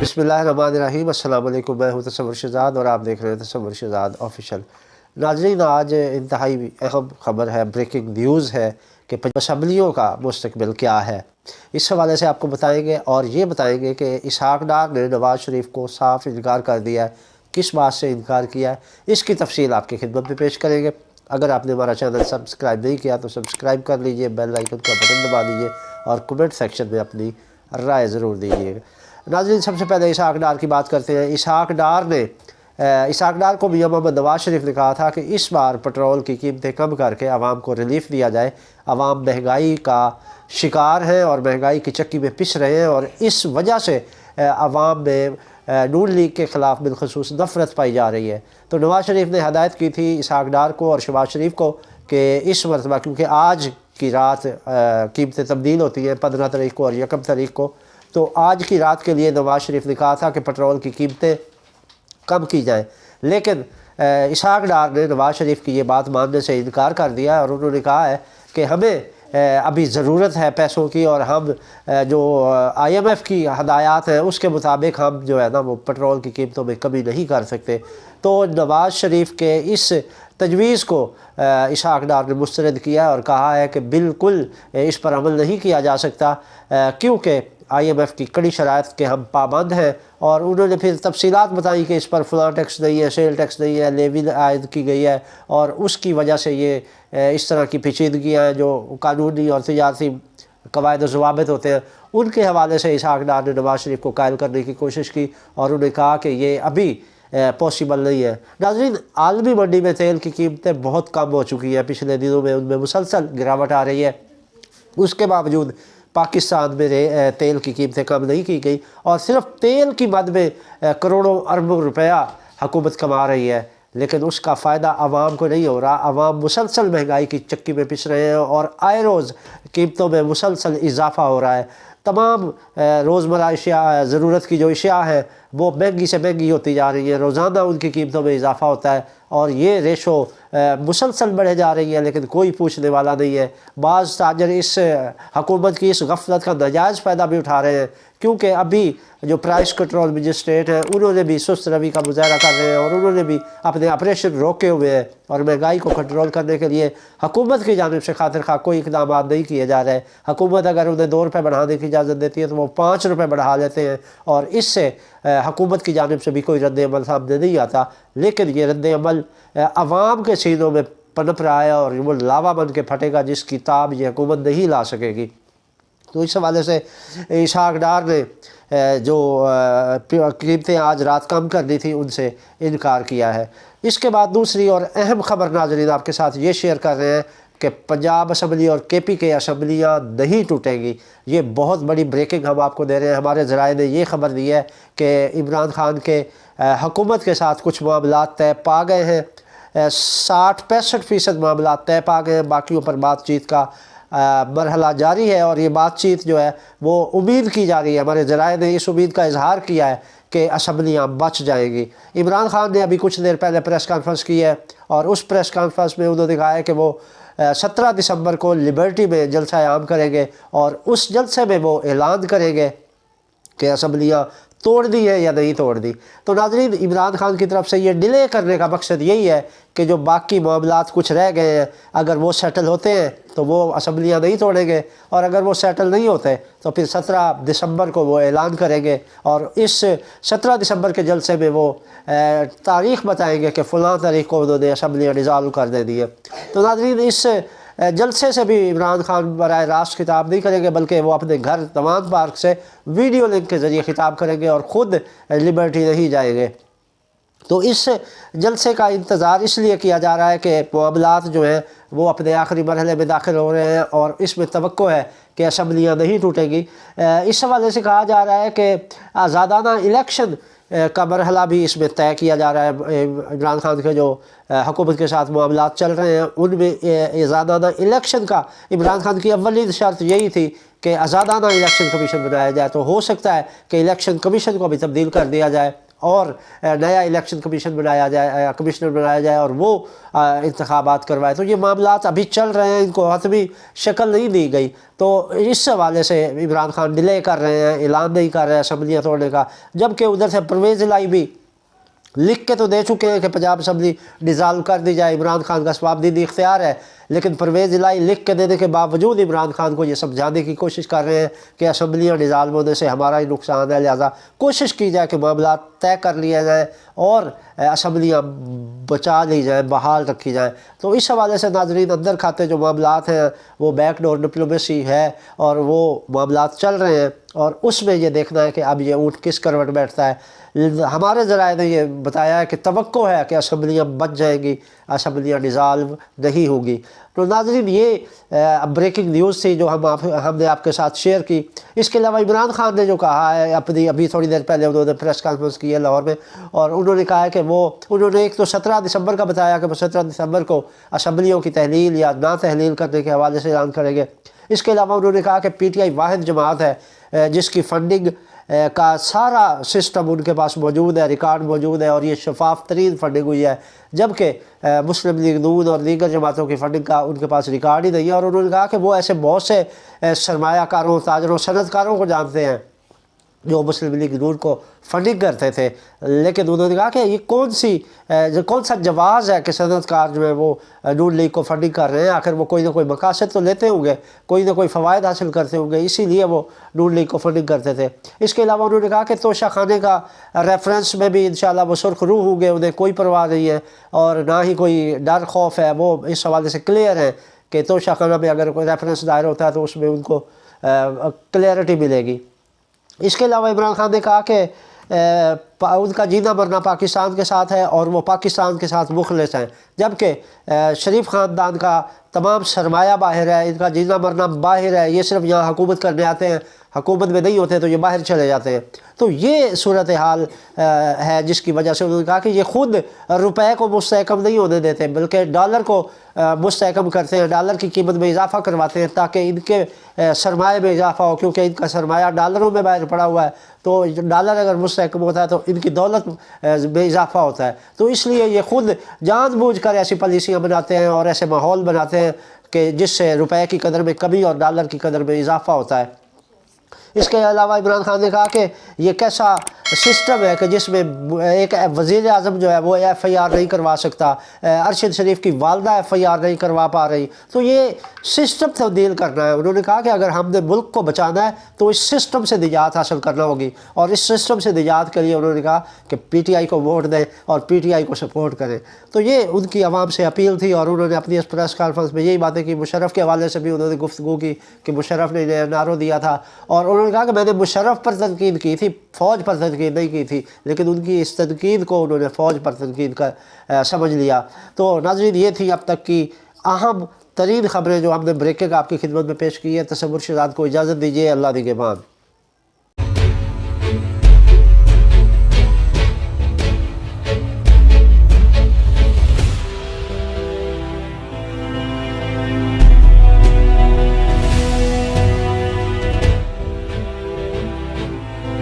बिस्मिल्लाहिर्रहमानिर्रहीम। अस्सलाम वालेकुम। मैं हूं तसव्वुर शहजाद और आप देख रहे हैं तसव्वुर शहजाद ऑफिशियल। नाज़रीन, आज इंतहाई अहम खबर है, ब्रेकिंग न्यूज़ है कि असम्बलियों का मुस्तकबिल क्या है। इस हवाले से आपको बताएंगे और ये बताएंगे कि इसहाक डार ने नवाज़ शरीफ को साफ इनकार कर दिया है। किस बात से इनकार किया है, इसकी तफसील आपकी खिदमत में पेश करेंगे। अगर आपने हमारा चैनल सब्सक्राइब नहीं किया तो सब्सक्राइब कर लीजिए, बेल आइकन का बटन दबा दीजिए और कमेंट सेक्शन में अपनी राय ज़रूर दीजिएगा। नाज़रीन, सबसे पहले इसहाक डार की बात करते हैं। इसहाक डार को मियां मोहम्मद नवाज़ शरीफ ने कहा था कि इस बार पेट्रोल की कीमतें कम करके आवाम को रिलीफ दिया जाए। आवाम महंगाई का शिकार है और महंगाई की चक्की में पिस रहे हैं और इस वजह से आवाम में नून लीग के ख़िलाफ़ बिलखसूस नफ़रत पाई जा रही है। तो नवाज़ शरीफ ने हदायत की थी इसहाक डार को और शहबाज शरीफ को कि इस मरतबा, क्योंकि आज की रात कीमतें तब्दील होती हैं 15 तारीख को और 1 तारीख को, तो आज की रात के लिए नवाज़ शरीफ ने कहा था कि पेट्रोल की कीमतें कम की जाएँ। लेकिन इसहाक डार ने नवाज़ शरीफ की ये बात मानने से इनकार कर दिया और उन्होंने कहा है कि हमें अभी ज़रूरत है पैसों की और हम जो IMF की हदायत हैं उसके मुताबिक हम जो है ना वो पेट्रोल की कीमतों में कमी नहीं कर सकते। तो नवाज़ शरीफ के इस तजवीज़ को इसहाक डार ने मुस्तरद किया और कहा है कि बिल्कुल इस पर अमल नहीं किया जा सकता क्योंकि IMF की कड़ी शराइत के हम पाबंद हैं। और उन्होंने फिर तफसीलात बताई कि इस पर फ़लाँ टैक्स नहीं है, सेल टैक्स नहीं है, लेवी आयद की गई है और उसकी वजह से ये इस तरह की पेचीदगियाँ हैं जो कानूनी और तिजारती कवायद और ज़वाबित होते हैं। उनके हवाले से इसहाक डार ने नवाज़ शरीफ को कायल करने की कोशिश की और उन्होंने कहा कि ये अभी पॉसिबल नहीं है। नाज़रीन, आलमी मंडी में तेल की कीमतें बहुत कम हो चुकी हैं, पिछले दिनों में उनमें मुसलसल गिरावट आ रही है। उसके बावजूद पाकिस्तान में तेल की कीमतें कम नहीं की गई और सिर्फ तेल की मद में करोड़ों अरबों रुपया हुकूमत कमा रही है, लेकिन उसका फ़ायदा आवाम को नहीं हो रहा। आवाम मुसलसल महंगाई की चक्की में पिस रहे हैं और आए रोज़ कीमतों में मुसलसल इजाफ़ा हो रहा है। तमाम रोज़मर्रा अशिया, ज़रूरत की जो अशिया है वो महंगी से महंगी होती जा रही है, रोज़ाना उनकी कीमतों में इजाफ़ा होता है और ये रेशो मुसलसल बढ़े जा रही है, लेकिन कोई पूछने वाला नहीं है। बाज़ ताजर इस हुकूमत की इस गफलत का नाजायज़ फ़ायदा भी उठा रहे हैं क्योंकि अभी जो प्राइस कंट्रोल मजिस्ट्रेट हैं उन्होंने भी सुस्त रवि का मुजाहरा कर रहे हैं और उन्होंने भी अपने ऑपरेशन रोके हुए हैं और महंगाई को कंट्रोल करने के लिए हुकूमत की जानिब से खातिर खा कोई इक़दाम नहीं किए जा रहे। हुकूमत अगर उन्हें 2 रुपये बढ़ाने की इजाज़त देती है तो वो 5 रुपये बढ़ा लेते हैं और इससे हुकूमत की जानिब से भी कोई रद्द अमल सामने नहीं आता। लेकिन ये रद्द अमल अवाम के सीनों में पनप रहा है और वो लावा बन के फटेगा जिसकी ताब ये हुकूमत नहीं ला सकेगी। तो इस हवाले से इसहाक डार ने जो कीमतें आज रात कम करनी थी उनसे इनकार किया है। इसके बाद दूसरी और अहम खबर नाज़रीन आपके साथ ये शेयर कर रहे हैं कि पंजाब असम्बली और KP के असम्बलियाँ नहीं टूटेंगी। ये बहुत बड़ी ब्रेकिंग हम आपको दे रहे हैं। हमारे ज़राए ने ये खबर दी है कि इमरान खान के हुकूमत के साथ कुछ मामला तय पा गए हैं, 60-65% मामला तय पा गए हैं, बाकियों पर बातचीत का मरहला जारी है और ये बातचीत जो है वो उम्मीद की जा रही है। हमारे ज़राए ने इस उम्मीद का इजहार किया है कि असम्बलियाँ बच जाएंगी। इमरान खान ने अभी कुछ देर पहले प्रेस कॉन्फ्रेंस की है और उस प्रेस कॉन्फ्रेंस में उन्होंने कहा है कि वो 17 दिसंबर को लिबर्टी में जलसा आम करेंगे और उस जलसे में वो ऐलान करेंगे कि असम्बलियाँ तोड़ दी है या नहीं तोड़ दी। तो नाज़रीन, इमरान खान की तरफ से ये डिले करने का मकसद यही है कि जो बाकी मामलात कुछ रह गए हैं अगर वो सेटल होते हैं तो वो असम्बलियाँ नहीं तोड़ेंगे और अगर वो सेटल नहीं होते तो फिर 17 दिसंबर को वो ऐलान करेंगे और इस 17 दिसंबर के जलसे में वो तारीख़ बताएंगे कि फ़लाँ तारीख़ को उन्होंने असम्बलियाँ डिज़ाल्व कर दे दी है। तो नाज़रीन, इस जलसे से भी इमरान खान बराह रास्त खिताब नहीं करेंगे बल्कि वो अपने घर तमाम पार्क से वीडियो लिंक के ज़रिए खिताब करेंगे और ख़ुद लिबर्टी नहीं जाएंगे। तो इस जलसे का इंतज़ार इसलिए किया जा रहा है कि मामलात जो हैं वो अपने आखिरी मरहले में दाखिल हो रहे हैं और इसमें तवक्को है कि असम्बलियाँ नहीं टूटेंगी। इस हवाले से कहा जा रहा है कि आज़ादाना इलेक्शन का मरहला भी इसमें तय किया जा रहा है। इमरान खान के जो हुकूमत के साथ मामलात चल रहे हैं उनमें आज़ादाना इलेक्शन का इमरान खान की अव्वली शर्त यही थी कि आज़ादाना इलेक्शन कमीशन बनाया जाए। तो हो सकता है कि इलेक्शन कमीशन को भी तब्दील कर दिया जाए اور نیا الیکشن کمیشن بنایا جائے، کمشنر بنایا جائے اور وہ انتخابات کروائے۔ تو یہ معاملات ابھی چل رہے ہیں، ان کو حتمی شکل نہیں دی گئی، تو اس حوالے سے عمران خان ڈیلے کر رہے ہیں، اعلان نہیں کر رہے ہیں اسمبلیاں توڑنے کا، جبکہ ادھر سے پرویز الہی بھی لکھ کے تو دے چکے ہیں کہ پنجاب اسمبلی ڈیزالو کر دی جائے، عمران خان کا اسباب دینی اختیار ہے، لیکن پرویز الہی لکھ کے دینے کے باوجود عمران خان کو یہ سمجھانے کی کوشش کر رہے ہیں کہ اسمبلیاں ڈیزالو ہونے سے ہمارا ہی نقصان ہے، لہٰذا کوشش کی جائے کہ معاملات طے کر لیے جائیں اور اسمبلیاں بچا لی جائیں، بحال رکھی جائیں۔ تو اس حوالے سے ناظرین اندر کھاتے جو معاملات ہیں وہ بیک ڈور ڈپلومیسی ہے اور وہ معاملات چل رہے ہیں، اور اس میں یہ دیکھنا ہے کہ اب یہ اونٹ کس کروٹ بیٹھتا ہے۔ ہمارے ذرائع نے یہ بتایا ہے کہ توقع ہے کہ اسمبلیاں بچ جائیں گی، اسمبلیاں ڈیزالو نہیں ہوگی۔ تو ناظرین یہ بریکنگ نیوز تھی جو ہم نے آپ کے ساتھ شیئر کی۔ اس کے علاوہ عمران خان نے جو کہا ہے ابھی تھوڑی دیر پہلے انہوں نے پریس کانفرنس کی ہے لاہور میں، اور انہوں نے کہا ہے کہ انہوں نے ایک تو 17 دسمبر کا بتایا کہ وہ 17 دسمبر کو اسمبلیوں کی تحلیل یا نہ تحلیل کرنے کے حوالے سے اعلان کریں گے۔ اس کے علاوہ انہوں نے کہا کہ پی ٹی آئی واحد جماعت ہے جس کی فنڈنگ کا سارا سسٹم ان کے پاس موجود ہے، ریکارڈ موجود ہے، اور یہ شفاف ترین فنڈنگ ہوئی ہے، جبکہ مسلم لیگ نون اور دیگر جماعتوں کی فنڈنگ کا ان کے پاس ریکارڈ ہی نہیں ہے۔ اور انہوں نے کہا کہ وہ ایسے بہت سے سرمایہ کاروں، تاجروں، صنعت کاروں کو جانتے ہیں جو مسلم لیگ نون کو فنڈنگ کرتے تھے، لیکن انہوں نے کہا کہ یہ کون سا جواز ہے کہ صنعت کار جو ہے وہ نون لیگ کو فنڈنگ کر رہے ہیں، آخر وہ کوئی نہ کوئی مقاصد تو لیتے ہوں گے، کوئی نہ کوئی فوائد حاصل کرتے ہوں گے، اسی لیے وہ نون لیگ کو فنڈنگ کرتے تھے۔ اس کے علاوہ انہوں نے کہا کہ توشہ خانے کا ریفرنس میں بھی انشاءاللہ وہ سرخ روح ہوں گے، انہیں کوئی پرواہ نہیں ہے اور نہ ہی کوئی ڈر خوف ہے، وہ اس حوالے سے کلیئر ہے کہ توشہ خانہ میں اگر کوئی ریفرنس دائر ہوتا ہے تو اس میں ان کو کلیئرٹی ملے گی۔ اس کے علاوہ عمران خان نے کہا کہ ان کا جینا مرنا پاکستان کے ساتھ ہے اور وہ پاکستان کے ساتھ مخلص ہیں، جبکہ شریف خاندان کا تمام سرمایہ باہر ہے، ان کا جینا مرنا باہر ہے، یہ صرف یہاں حکومت کرنے آتے ہیں، حکومت میں نہیں ہوتے تو یہ باہر چلے جاتے ہیں۔ تو یہ صورتحال ہے جس کی وجہ سے انہوں نے کہا کہ یہ خود روپے کو مستحکم نہیں ہونے دیتے بلکہ ڈالر کو مستحکم کرتے ہیں، ڈالر کی قیمت میں اضافہ کرواتے ہیں تاکہ ان کے سرمایہ میں اضافہ ہو، کیونکہ ان کا سرمایہ ڈالروں میں باہر پڑا ہوا ہے، تو ڈالر اگر مستحکم ہوتا ہے تو ان کی دولت میں اضافہ ہوتا ہے۔ تو اس لیے یہ خود جان بوجھ کر ایسی پالیسیاں بناتے ہیں اور ایسے ماحول بناتے ہیں کہ جس سے روپے کی قدر میں کمی اور ڈالر کی قدر میں اضافہ ہوتا ہے۔ اس کے علاوہ عمران خان نے کہا کہ یہ کیسا سسٹم ہے کہ جس میں ایک وزیر اعظم جو ہے وہ ایف آئی آر نہیں کروا سکتا، ارشد شریف کی والدہ ایف آئی آر نہیں کروا پا رہی، تو یہ سسٹم تبدیل کرنا ہے۔ انہوں نے کہا کہ اگر ہم نے ملک کو بچانا ہے تو اس سسٹم سے نجات حاصل کرنا ہوگی، اور اس سسٹم سے نجات کے لیے انہوں نے کہا کہ پی ٹی آئی کو ووٹ دیں اور پی ٹی آئی کو سپورٹ کریں۔ تو یہ ان کی عوام سے اپیل تھی، اور انہوں نے اپنی اس پریس کانفرنس میں یہی باتیں کی۔ مشرف کے حوالے سے بھی انہوں نے گفتگو کی کہ مشرف نے نعرہ دیا تھا، اور انہوں نے کہا کہ میں نے مشرف پر تنقید کی تھی، فوج پر تنقید نہیں کی تھی، لیکن ان کی اس تنقید کو انہوں نے فوج پر تنقید کا سمجھ لیا۔ تو ناظرین یہ تھی اب تک کی اہم ترین خبریں جو ہم نے بریکنگ آپ کی خدمت میں پیش کی ہے۔ تصور شہزاد کو اجازت دیجیے، اللہ نگہبان۔